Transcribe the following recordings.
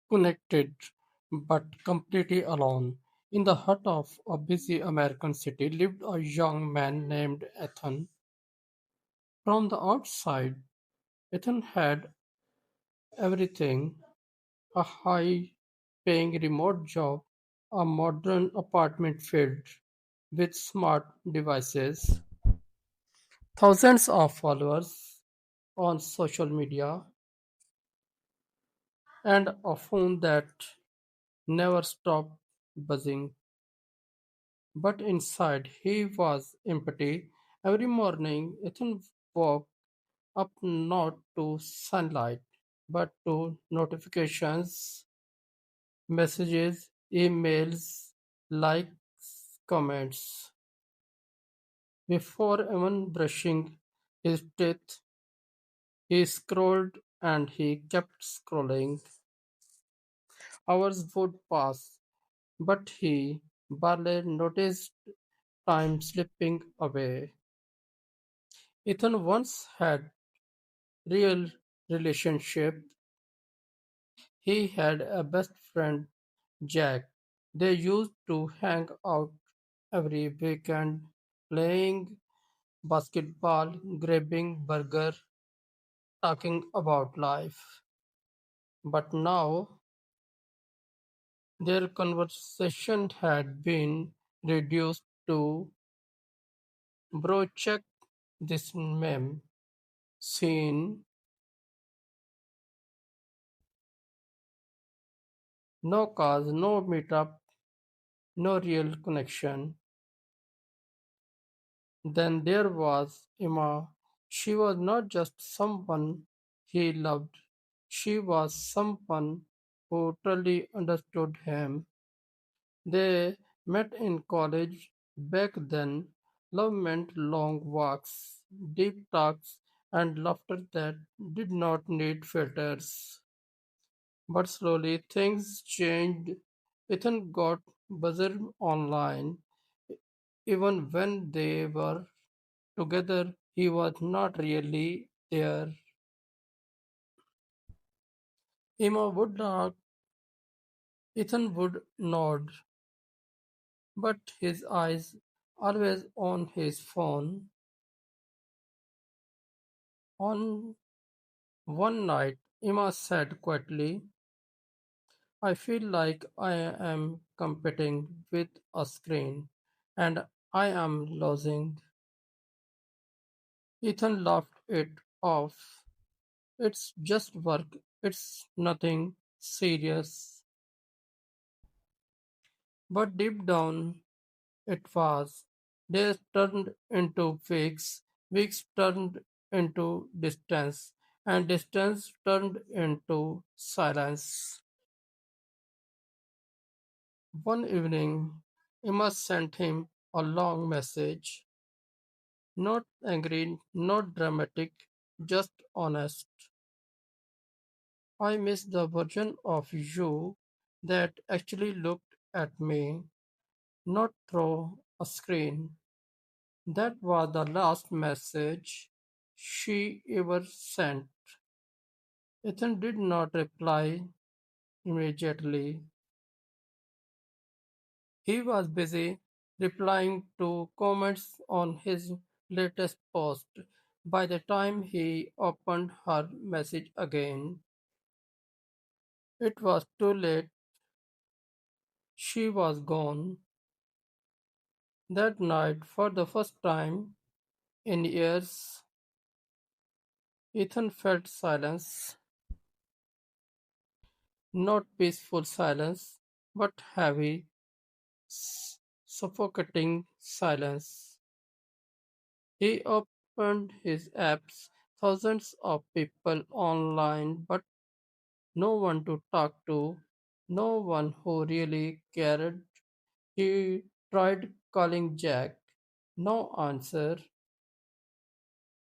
connected but completely alone. In the heart of a busy American city lived a young man named Ethan. From the outside, Ethan had everything: a high paying remote job, a modern apartment filled with smart devices, thousands of followers on social media, and a phone that never stopped buzzing. But inside he was empty. Every morning Ethan woke up not to sunlight, but to notifications, messages, emails, likes, comments. Before even brushing his teeth, he scrolled and he kept scrolling. Hours would pass, but he barely noticed time slipping away. Ethan once had real relationship. He had a best friend, Jack. They used to hang out every weekend, playing basketball, grabbing burger, talking about life. But now their conversation had been reduced to, bro, check this meme. Scene. No cars, no meetup, no real connection. Then there was Emma. She was not just someone he loved, she was someone who truly understood him. They met in college. Back then, love meant long walks, deep talks, and laughter that did not need filters. But slowly things changed. Ethan got buzzed online. Even when they were together, he was not really there. Emma would not, Ethan would nod, but his eyes always on his phone. On one night, Emma said quietly, I feel like I am competing with a screen and I am losing. Ethan laughed it off. It's just work, it's nothing serious. But deep down, it was. Days turned into weeks, weeks turned into distance, and distance turned into silence. One evening, Emma sent him a long message, not angry, not dramatic, just honest. I miss the version of you that actually looked at me, not through a screen. That was the last message she ever sent. Ethan did not reply immediately. He was busy replying to comments on his latest post. By the time he opened her message again, it was too late. She was gone. That night, for the first time in years, Ethan felt silence. Not peaceful silence, but heavy, suffocating silence. He opened his apps, thousands of people online, but no one to talk to, no one who really cared. He tried calling Jack. No answer.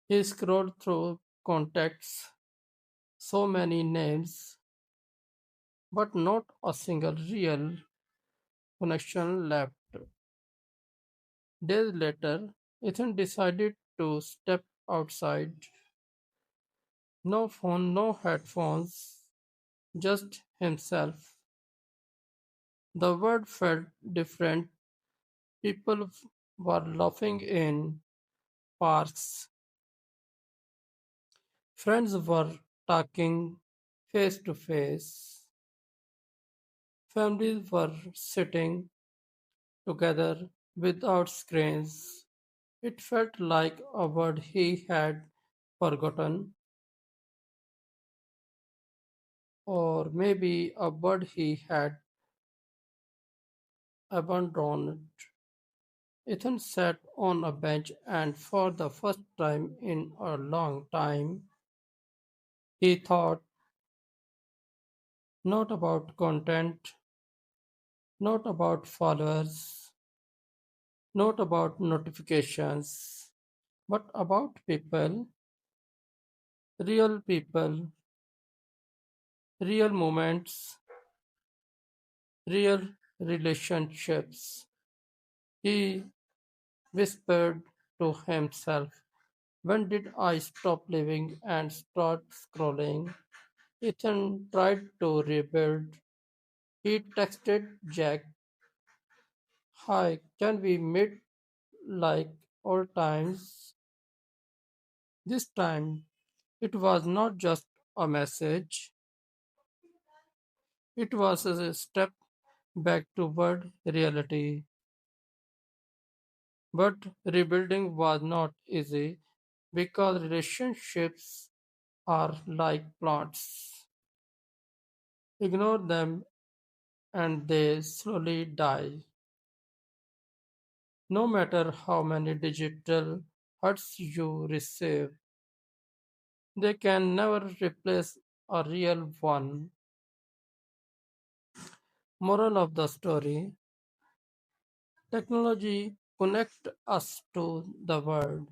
He scrolled through contacts, so many names, but not a single real connection left. Days later, Ethan decided to step outside. No phone, no headphones, just himself. The world felt different. People were laughing in parks. Friends were talking face to face. Families were sitting together without screens. It felt like a word he had forgotten, or maybe a word he had abandoned. Ethan sat on a bench, and for the first time in a long time, he thought not about content, not about followers, not about notifications, but about people, real moments, real relationships. He whispered to himself, when did I stop living and start scrolling? Ethan tried to rebuild. He texted Jack, "Hi, can we meet like old times?" This time, it was not just a message, it was a step back toward reality. But rebuilding was not easy because relationships are like plants. Ignore them and they slowly die. No matter how many digital hurts you receive, they can never replace a real one. Moral of the story: technology connects us to the world,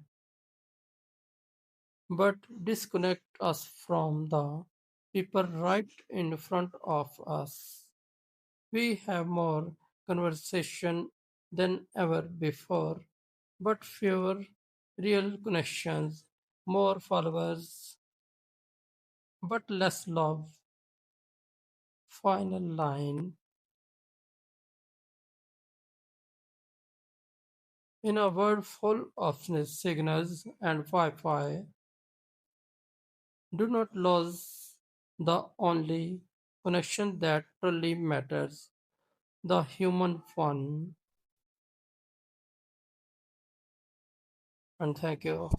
but disconnect us from the people right in front of us. We have more conversation than ever before, but fewer real connections, more followers, but less love. Final line. In a world full of signals and Wi Fi, do not lose the only connection that truly matters, the human one. And thank you.